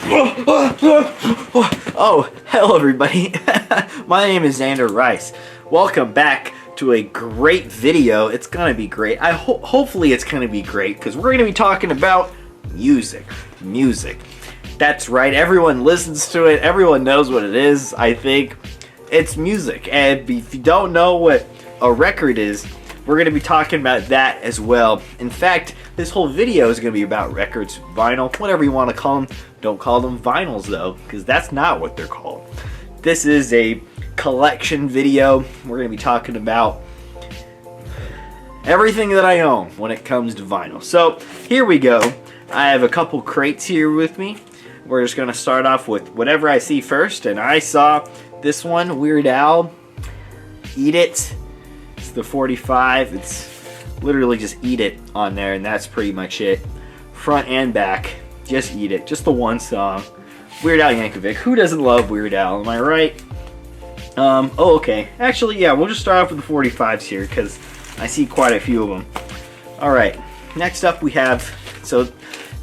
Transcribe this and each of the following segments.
Oh, hello everybody. My name is ZRice. Welcome back to a great video. It's gonna be great. Hopefully it's gonna be great because we're gonna be talking about music. That's right. Everyone listens to it. Everyone knows what it is. I think it's music. And if you don't know what a record is, we're going to be talking about that as well. In fact, this whole video is going to be about records, vinyl, whatever you want to call them. Don't call them vinyls though, because that's not what they're called. This is a collection video. We're going to be talking about everything that I own when it comes to vinyl. So here we go. I have a couple crates here with me. We're just going to start off with whatever I see first, and I saw this one, Weird Al, Eat It. It's the 45. It's literally just Eat It on there, and that's pretty much it. Front and back, just Eat It. Just the one song. Weird Al Yankovic. Who doesn't love Weird Al? Am I right? Oh, okay. Actually, yeah, we'll just start off with the 45s here because I see quite a few of them. Alright, next up we have, so,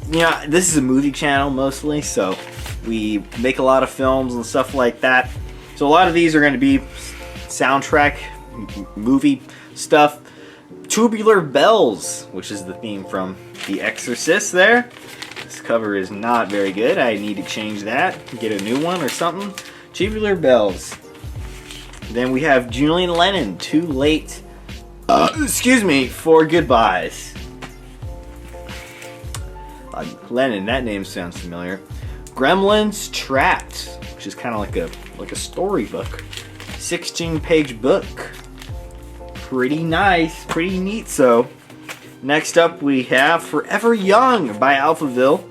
you know, this is a movie channel mostly, so we make a lot of films and stuff like that. So a lot of these are going to be soundtrack, movie stuff. Tubular Bells, which is the theme from The Exorcist there. This cover is not very good. I need to change that, get a new one or something. Tubular Bells. Then we have Julian Lennon, Too Late, excuse me, for Goodbyes. Lennon, that name sounds familiar. Gremlins Trapped, which is kind of like a storybook. 16-page book. Pretty nice, pretty neat. So next up we have Forever Young by Alphaville.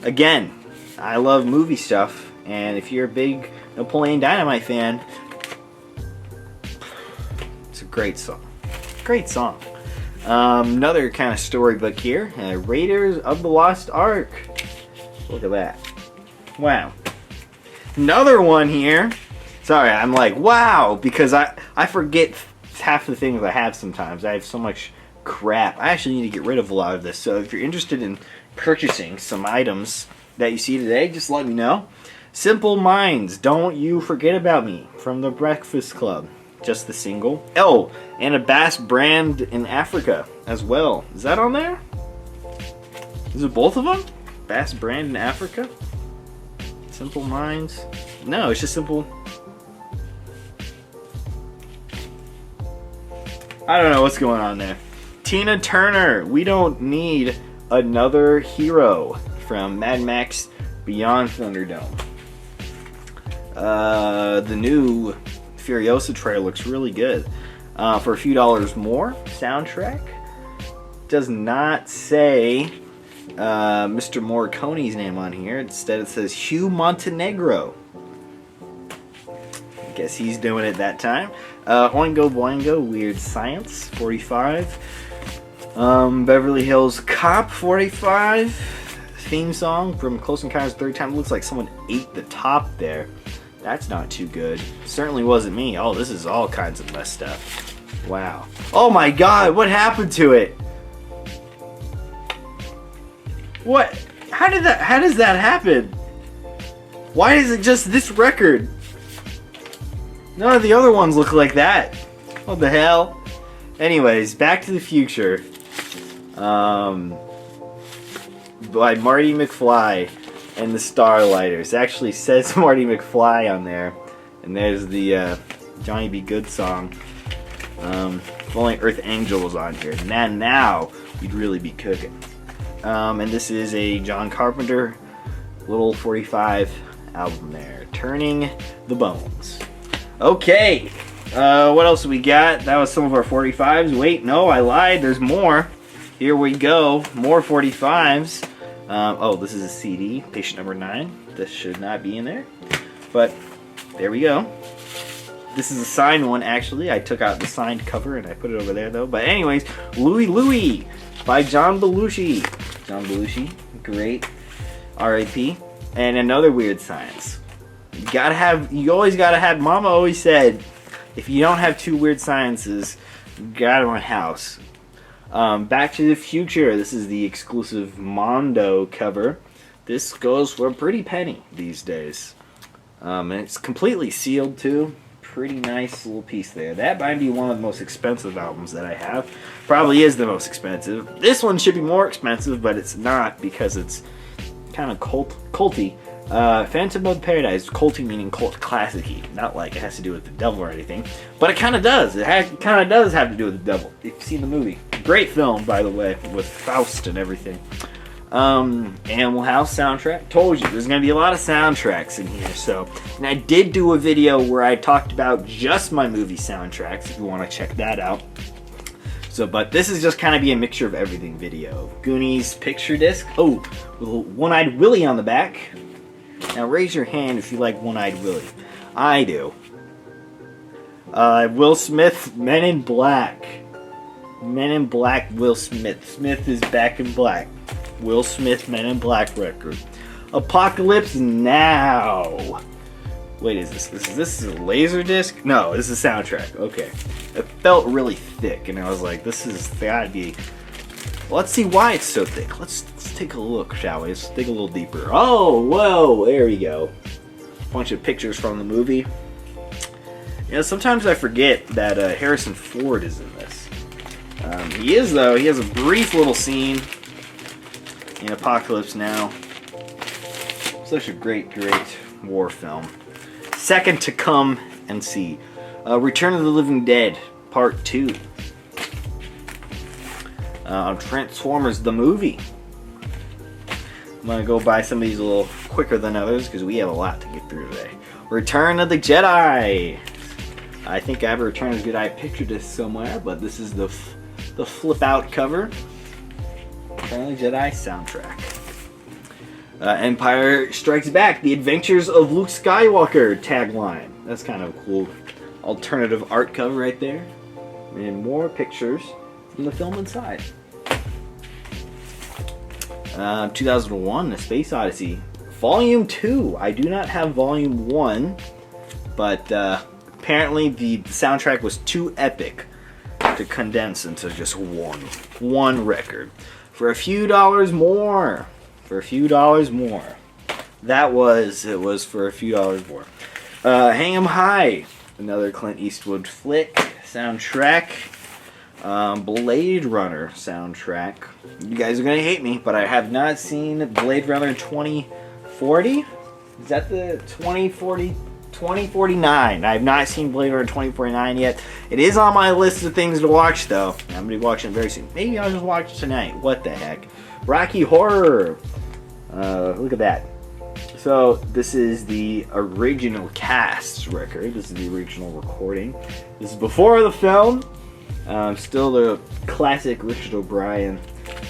Again, I love movie stuff, and if you're a big Napoleon Dynamite fan, it's a great song. Great song. Another kind of storybook here, Raiders of the Lost Ark. Look at that. Wow. Another one here. Sorry, I'm like, wow, because I forget half the things I have sometimes. I have so much crap. I actually need to get rid of a lot of this. So if you're interested in purchasing some items that you see today, just let me know. Simple Minds, Don't You Forget About Me from the Breakfast Club. Just the single. Oh, and a Bass brand in Africa as well. Is that on there? Is it both of them? Bass brand in Africa? Simple Minds? No, it's just Simple. I don't know what's going on there. Tina Turner, We Don't Need Another Hero from Mad Max Beyond Thunderdome. The new Furiosa trailer looks really good. For a few dollars more, soundtrack. Does not say Mr. Morricone's name on here. Instead it says Hugh Montenegro. I guess he's doing it that time. Oingo Boingo, Weird Science, 45. Beverly Hills Cop, 45. Theme song from Close Encounters of the Third Time. It looks like someone ate the top there. That's not too good. Certainly wasn't me. Oh, this is all kinds of messed up. Wow. Oh my god, what happened to it? What? How does that happen? Why is it just this record? None of the other ones look like that. What the hell? Anyways, Back to the Future. By Marty McFly and the Starlighters. It actually says Marty McFly on there. And there's the Johnny B. Good song. If only Earth Angel was on here. Now we'd really be cooking. And this is a John Carpenter little 45 album there. Turning the Bones. Okay. What else we got? That was some of our 45s. Wait, no, I lied. There's more. Here we go. More 45s. Oh, this is a CD. Patient number 9. This should not be in there. But there we go. This is a signed one, actually. I took out the signed cover and I put it over there, though. But anyways, Louie Louie by John Belushi. John Belushi, great. R.I.P. And another Weird Science. You always gotta have, Mama always said, if you don't have two Weird Sciences, you gotta run house. Back to the Future. This is the exclusive Mondo cover. This goes for a pretty penny these days. And it's completely sealed too. Pretty nice little piece there. That might be one of the most expensive albums that I have. Probably is the most expensive. This one should be more expensive, but it's not because it's kind of culty. Phantom of Paradise, culty meaning cult classic-y. Not like it has to do with the devil or anything, but it kind of does. It kind of does have to do with the devil. If you've seen the movie. Great film, by the way, with Faust and everything. Animal House soundtrack. Told you, there's going to be a lot of soundtracks in here. So, and I did do a video where I talked about just my movie soundtracks, if you want to check that out. So, but this is just kind of be a mixture of everything video. Goonies picture disc. Oh, with a One-Eyed Willie on the back. Now raise your hand if you like One-Eyed Willie. I do. Will Smith, Men in Black. Men in Black, Will Smith. Smith is back in black. Will Smith, Men in Black record. Apocalypse Now. Wait, is this a laser disc? No, this is a soundtrack. Okay. It felt really thick, and I was like, this is gotta be. Let's see why it's so thick. Let's take a look, shall we? Let's dig a little deeper. Oh, whoa, there we go. Bunch of pictures from the movie. You know, sometimes I forget that Harrison Ford is in this. He is, though. He has a brief little scene in Apocalypse Now. Such a great war film. Second to come and see. Return of the Living Dead, Part 2. Transformers the movie. I'm going to go by some of these a little quicker than others because we have a lot to get through today. Return of the Jedi. I think I have a Return of the Jedi picture disc somewhere, but this is the flip out cover. Return of the Jedi soundtrack. Empire Strikes Back, The Adventures of Luke Skywalker tagline. That's kind of a cool alternative art cover right there. And more pictures from the film inside. 2001, A Space Odyssey. Volume 2. I do not have Volume 1, but apparently the soundtrack was too epic to condense into just one record. For a few dollars more. For a few dollars more. It was for a few dollars more. Hang 'em High. Another Clint Eastwood flick. Soundtrack. Blade Runner soundtrack. You guys are gonna hate me, but I have not seen Blade Runner 2040. Is that the 2049? I have not seen Blade Runner 2049 yet. It is on my list of things to watch, though. I'm gonna be watching it very soon. Maybe I'll just watch it tonight. What the heck? Rocky Horror. Look at that. So this is the original cast record. This is the original recording. This is before the film. Still the classic Richard O'Brien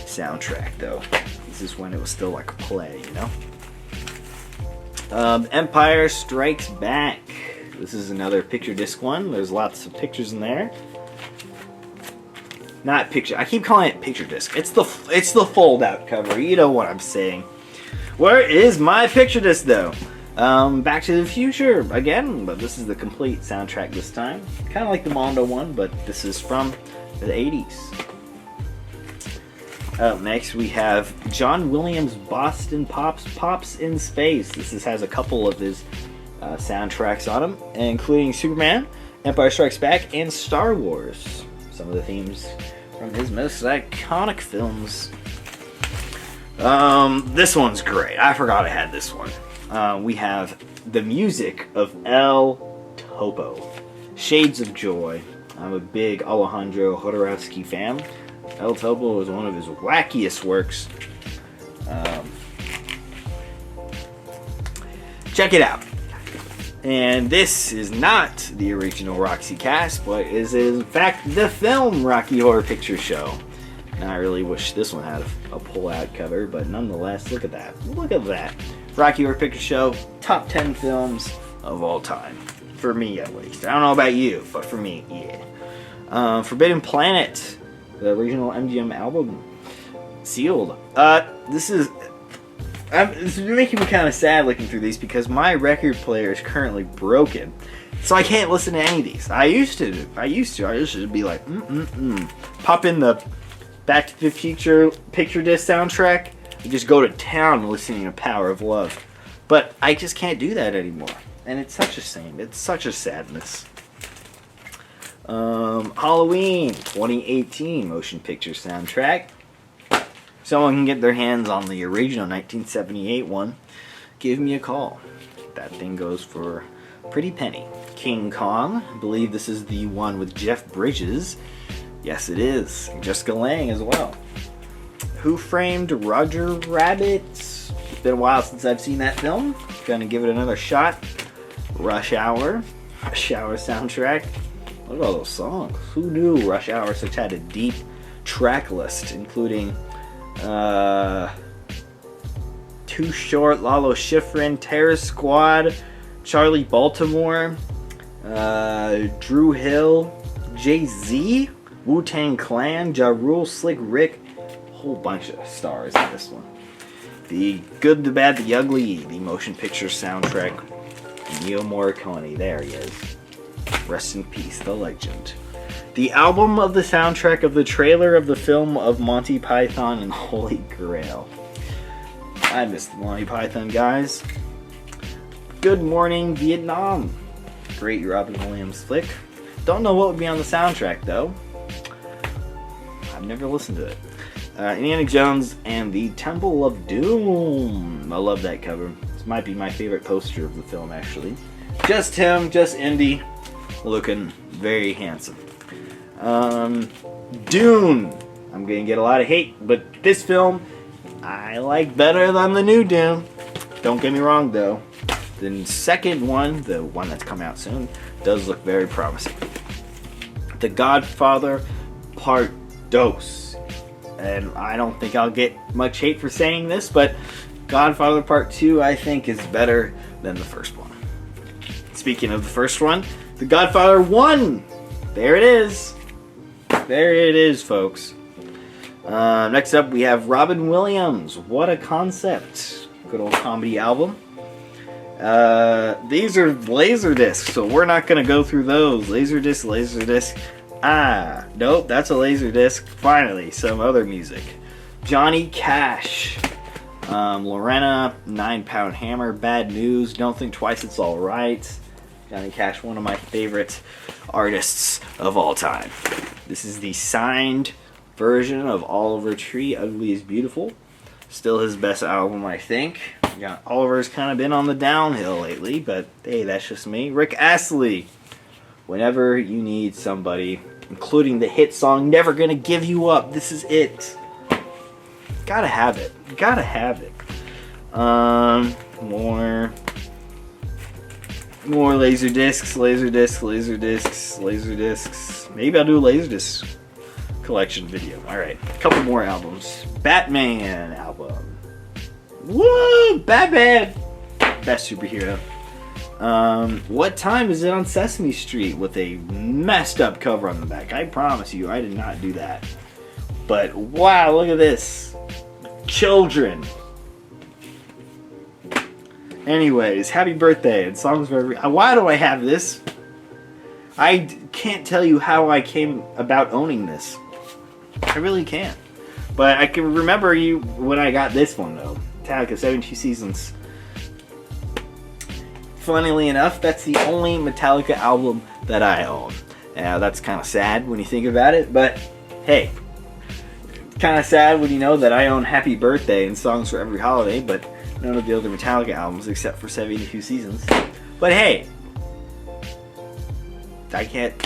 soundtrack, though. This is when it was still like a play, you know? Empire Strikes Back. This is another picture disc one. There's lots of pictures in there. Not picture. I keep calling it picture disc. It's the fold-out cover. You know what I'm saying. Where is my picture disc, though? Back to the Future again, but this is the complete soundtrack this time. Kind of like the Mondo one, but this is from the 80s. Up next, we have John Williams' Boston Pops in Space. This has a couple of his soundtracks on them, including Superman, Empire Strikes Back, and Star Wars. Some of the themes from his most iconic films. This one's great. I forgot I had this one. We have the music of El Topo. Shades of Joy. I'm a big Alejandro Jodorowsky fan. El Topo is one of his wackiest works. Check it out. And this is not the original Roxy cast, but is in fact the film Rocky Horror Picture Show. And I really wish this one had a pull-out cover, but nonetheless, look at that. Look at that. Rocky Horror Picture Show, top 10 films of all time. For me, at least. I don't know about you, but for me, yeah. Forbidden Planet, the original MGM album, sealed. This is making me kind of sad looking through these because my record player is currently broken. So I can't listen to any of these. I used to be like, pop in the Back to the Future picture disc soundtrack. You just go to town listening to Power of Love. But I just can't do that anymore. And it's such a shame. It's such a sadness. Halloween 2018 motion picture soundtrack. Someone can get their hands on the original 1978 one, give me a call. That thing goes for a pretty penny. King Kong, I believe this is the one with Jeff Bridges. Yes, it is. Jessica Lange as well. Who Framed Roger Rabbit? It's been a while since I've seen that film. Gonna give it another shot. Rush Hour soundtrack. Look at all those songs. Who knew Rush Hour such had a deep track list, including Too Short, Lalo Schifrin, Terror Squad, Charlie Baltimore, Drew Hill, Jay-Z, Wu-Tang Clan, Ja Rule, Slick Rick. A whole bunch of stars in this one. The Good, the Bad, the Ugly, the motion picture soundtrack. Ennio Morricone, there he is. Rest in peace, the legend. The album of the soundtrack of the trailer of the film of Monty Python and Holy Grail. I missed the Monty Python guys. Good Morning Vietnam. Great Robin Williams flick. Don't know what would be on the soundtrack though. I've never listened to it. Indiana Jones and the Temple of Doom. I love that cover. This might be my favorite poster of the film actually. Just him, just Indy, looking very handsome. Dune. I'm gonna get a lot of hate, but this film I like better than the new Dune. Don't get me wrong though. The second one, the one that's coming out soon, does look very promising. The Godfather Part Dos. And I don't think I'll get much hate for saying this, but Godfather Part 2 I think is better than the first one. Speaking of the first one, The Godfather 1. There it is. There it is, folks. Next up, we have Robin Williams. What a Concept. Good old comedy album. These are Laserdisc, so we're not going to go through those. Laserdisc. Ah, nope, that's a Laserdisc. Finally, some other music. Johnny Cash. Lorena, 9-Pound Hammer, Bad News, Don't Think Twice, It's Alright. Johnny Cash, one of my favorite artists of all time. This is the signed version of Oliver Tree, Ugly is Beautiful. Still his best album, I think. Yeah, Oliver's kind of been on the downhill lately, but hey, that's just me. Rick Astley, Whenever You Need Somebody, including the hit song Never Gonna Give You Up. This is it. Gotta have it. Gotta have it. More Laserdiscs. Maybe I'll do a Laserdisc collection video. Alright, a couple more albums. Batman album. Woo! Batman! Best superhero. What Time Is It on Sesame Street with a messed up cover on the back. I promise you, I did not do that. But wow, look at this. Children. Anyways, Happy Birthday and songs for every... Why do I have this? I can't tell you how I came about owning this. I really can't. But I can remember you when I got this one though. Metallica 72 Seasons. Funnily enough, that's the only Metallica album that I own. That's kind of sad when you think about it, but hey, kind of sad when you know that I own Happy Birthday and Songs for Every Holiday, but none of the other Metallica albums except for 72 Seasons. But hey, I can't,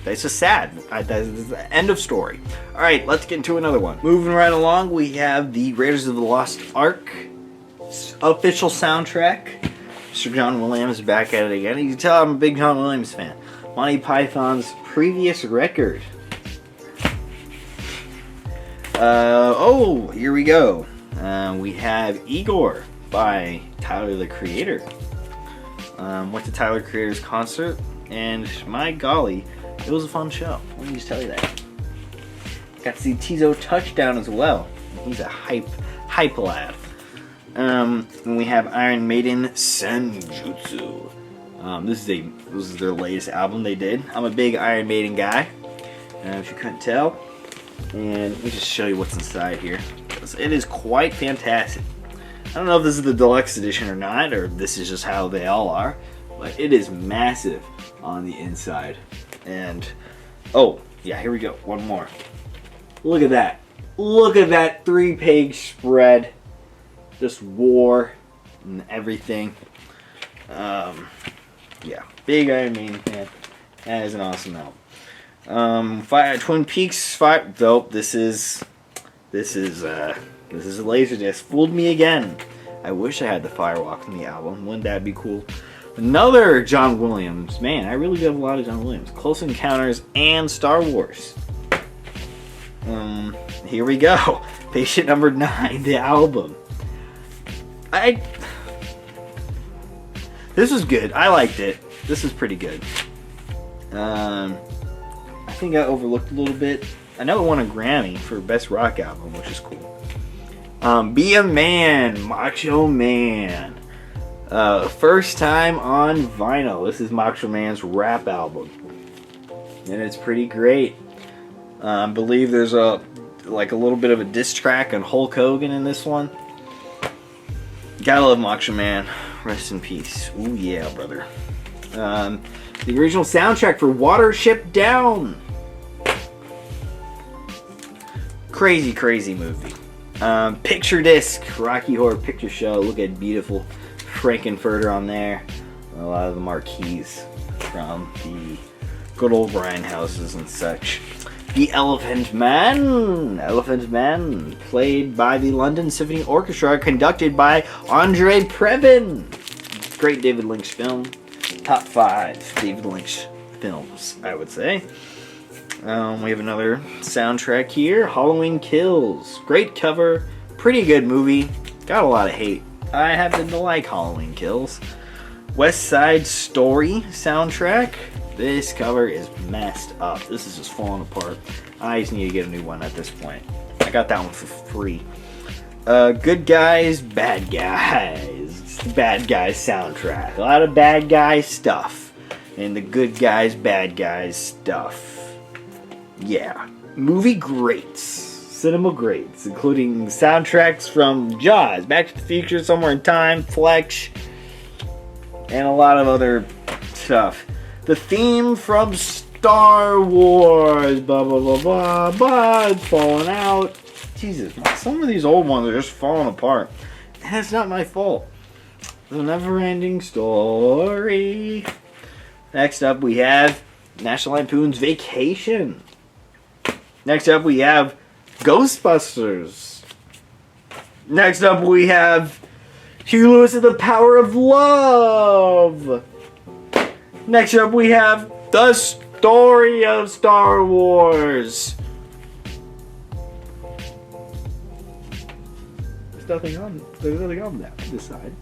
that's just sad. That's the end of story. Alright, let's get into another one. Moving right along, we have the Raiders of the Lost Ark official soundtrack. Mr. John Williams back at it again. You can tell I'm a big John Williams fan. Monty Python's previous record. Here we go. We have Igor by Tyler the Creator. Went to Tyler the Creator's concert, and my golly, it was a fun show. Let me just tell you that. Got to see Tizo Touchdown as well. He's a hype lad. And we have Iron Maiden Senjutsu. This is their latest album they did. I'm a big Iron Maiden guy, if you couldn't tell. And let me just show you what's inside here. It is quite fantastic. I don't know if this is the deluxe edition or not, or this is just how they all are, but it is massive on the inside. And, oh, yeah, here we go. One more. Look at that. Look at that 3-page spread. Just war and everything. Yeah, big Iron Maiden fan. That is an awesome album. Twin Peaks Fire. Nope, this is a Laserdisc. Fooled me again. I wish I had the Firewalk from the album. Wouldn't that be cool? Another John Williams. Man, I really do have a lot of John Williams. Close Encounters and Star Wars. Here we go. Patient number 9, the album. This was good. I liked it. This was pretty good. I think I overlooked a little bit. I know it won a Grammy for Best Rock Album, which is cool. Be a Man, Macho Man. First time on vinyl. This is Macho Man's rap album. And it's pretty great. I believe there's a little bit of a diss track on Hulk Hogan in this one. Gotta love Macho Man. Rest in peace. Ooh yeah, brother. The original soundtrack for Watership Down. Crazy, crazy movie. Picture disc, Rocky Horror Picture Show. Look at beautiful Frankenfurter on there. A lot of the marquees from the good old grindhouses and such. The Elephant Man, played by the London Symphony Orchestra, conducted by Andre Previn. Great David Lynch film. Top 5 David Lynch films, I would say. We have another soundtrack here, Halloween Kills. Great cover, pretty good movie. Got a lot of hate. I happen to like Halloween Kills. West Side Story soundtrack. This cover is messed up. This is just falling apart. I just need to get a new one at this point. I got that one for free. Good Guys, Bad Guys. It's the Bad Guys soundtrack. A lot of bad guy stuff. And the Good Guys, Bad Guys stuff. Yeah. Movie greats. Cinema greats. Including soundtracks from Jaws, Back to the Future, Somewhere in Time, Fletch, and a lot of other stuff. The theme from Star Wars, blah blah blah blah blah, it's falling out. Jesus, some of these old ones are just falling apart. And it's not my fault. The Never-Ending Story. Next up we have National Lampoon's Vacation. Next up we have Ghostbusters. Next up we have Huey Lewis and the Power of Love. Next up we have The Story of Star Wars. There's nothing on this side.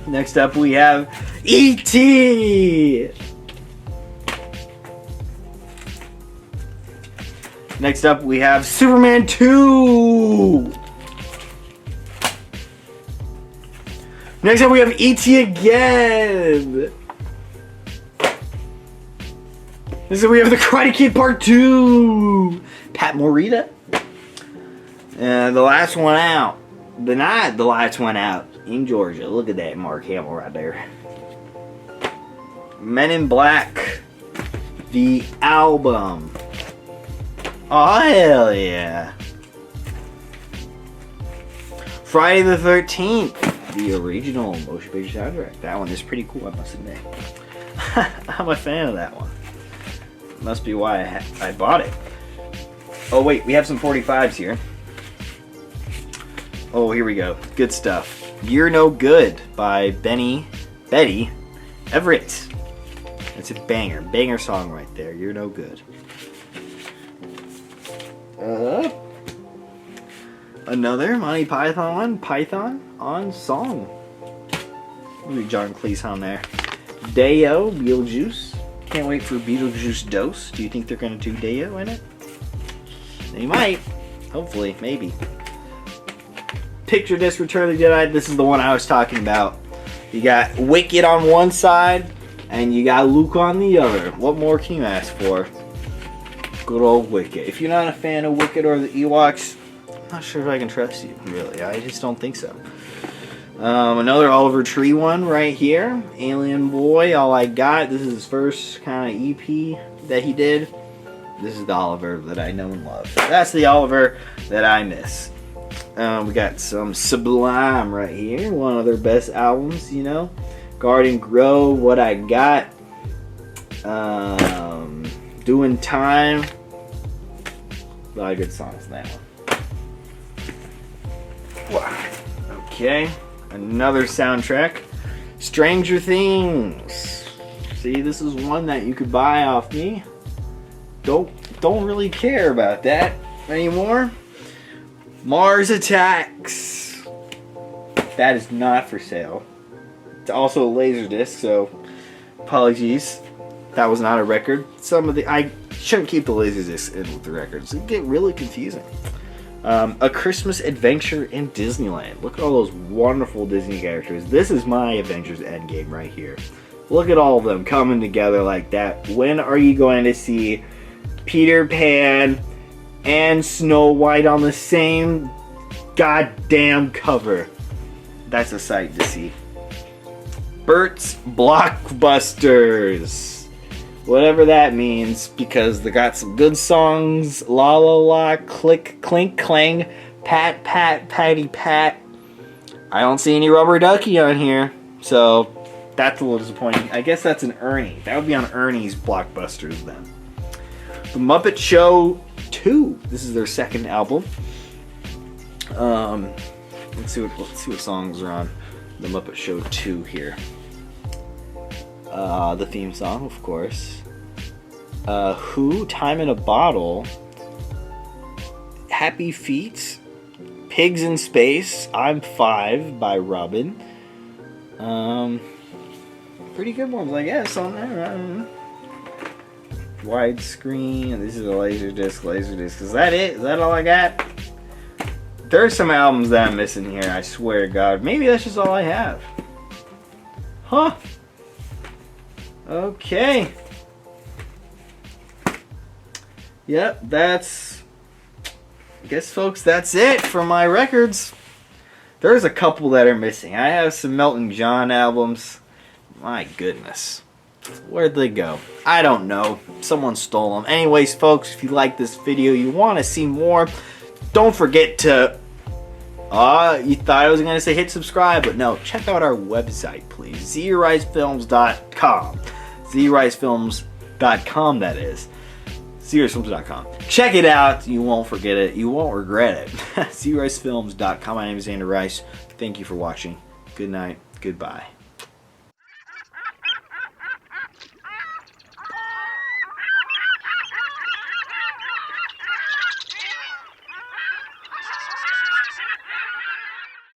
Next up we have E.T. Next up we have Superman 2. Next up we have E.T. again. Next up we have The Karate Kid Part 2. Pat Morita. And the last one out. The night the lights went out in Georgia. Look at that Mark Hamill right there. Men in Black. The album. Oh hell yeah. Friday the 13th. The original motion picture soundtrack. That one is pretty cool, I must admit. I'm a fan of that one. Must be why I bought it. Oh wait, we have some 45s here. Oh, here we go. Good stuff. You're No Good by Betty Everett. That's a banger. Banger song right there. You're No Good. Another Monty Python on song. Read John Cleese on there. Day-O, Beetlejuice. Can't wait for Beetlejuice Dose. Do you think they're going to do Day-O in it? They might. Hopefully. Maybe. Picture Disc Return of the Jedi. This is the one I was talking about. You got Wicked on one side, and you got Luke on the other. What more can you ask for? Good old Wicket. If you're not a fan of Wicket or the Ewoks, I'm not sure if I can trust you, really. I just don't think so. Another Oliver Tree one right here. Alien Boy, All I Got. This is his first kind of EP that he did. This is the Oliver that I know and love. That's the Oliver that I miss. We got some Sublime right here. One of their best albums, you know. Garden Grow, What I Got. Doing Time. A lot of good songs in that one. Wow. Okay. Another soundtrack. Stranger Things. See, this is one that you could buy off me. Don't really care about that anymore. Mars Attacks. That is not for sale. It's also a Laserdisc, so apologies. That was not a record. I shouldn't keep the Laserdiscs in with the records. It get really confusing. A Christmas Adventure in Disneyland. Look at all those wonderful Disney characters. This is my Avengers Endgame right here. Look at all of them coming together like that. When are you going to see Peter Pan and Snow White on the same goddamn cover? That's a sight to see. Bert's Blockbusters. Whatever that means, because they got some good songs. La la la, click, clink, clang, pat, pat, patty, pat. I don't see any Rubber Ducky on here, so that's a little disappointing. I guess that's an Ernie. That would be on Ernie's Blockbusters then. The Muppet Show 2. This is their second album. Let's see what songs are on The Muppet Show 2 here. The theme song, of course. Who? Time in a Bottle. Happy Feet. Pigs in Space. I'm 5 by Robin. Pretty good ones, I guess, on there. Widescreen. This is a Laserdisc. Is that it? Is that all I got? There's some albums that I'm missing here, I swear to God. Maybe that's just all I have. Huh? Okay. Yep, I guess, folks, that's it for my records. There's a couple that are missing. I have some Elton John albums. My goodness. Where'd they go? I don't know. Someone stole them. Anyways, folks, if you like this video, you want to see more, don't forget to... you thought I was going to say hit subscribe, but no. Check out our website, please. ZRiceFilms.com. ZRiceFilms.com, that is. ZRiceFilms.com. Check it out. You won't forget it. You won't regret it. ZRiceFilms.com. My name is Andrew Rice. Thank you for watching. Good night. Goodbye.